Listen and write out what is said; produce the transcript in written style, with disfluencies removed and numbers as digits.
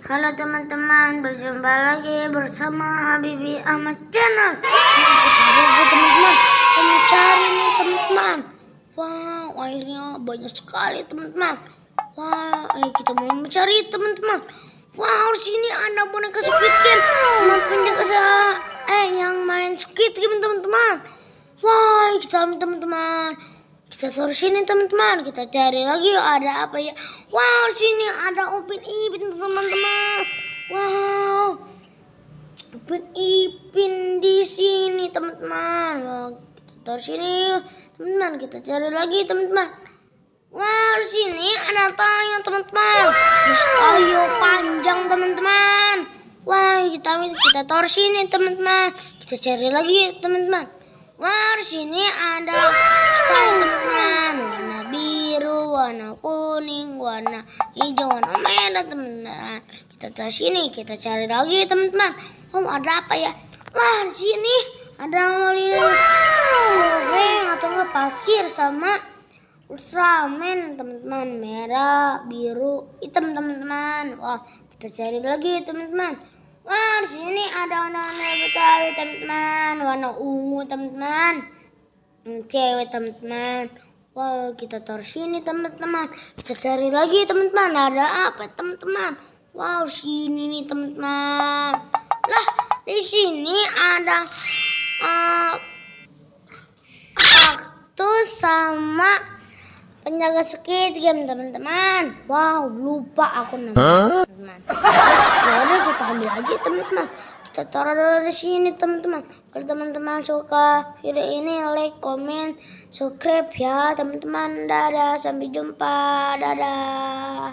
Halo teman-teman, berjumpa lagi bersama Habibi Ahmad Channel. Teman-teman, kami cari nih teman-teman. Wow, akhirnya banyak sekali teman-teman. Wow, kita mau mencari teman-teman. Wow, sini ada boneka Squid Game. Teman-teman yang main Squid Game teman-teman. Wow, kita ambil teman-teman. Kita taruh sini teman-teman, kita cari lagi ada apa ya. Wow, sini ada Upin Ipin teman-teman. Wow, Upin Ipin di sini teman-teman. Wow, kita taruh sini teman-teman, kita cari lagi teman-teman. Wow, di sini ada tayo teman-teman. Terus tayo panjang teman-teman. Wow, kita taruh sini teman-teman. Kita cari lagi teman-teman. Wah, di sini ada tayo teman-teman, warna biru, warna kuning, warna hijau, warna merah teman-teman. Kita taruh sini, kita cari lagi teman-teman. Oh, ada apa ya? Wah, di sini ada lilin goreng atau enggak pasir sama Ultraman teman-teman, merah, biru, hitam teman-teman. Wah, kita cari lagi teman-teman. Wah, di sini ada warna Betawi teman-teman, warna ungu teman-teman, cewek teman-teman. Wow, kita taruh sini teman-teman. Kita cari lagi teman-teman, ada apa teman-teman? Wow, sini nih teman-teman. Lah, di sini ada kaktus sama penjaga Squid Game teman-teman. Wow, lupa aku namanya teman-teman. Ya udah, kita ambil aja teman-teman. Kita taruh dulu di sini teman-teman. Kalau teman-teman suka video ini, like, comment, subscribe ya teman-teman. Dadah, sampai jumpa. Dadah.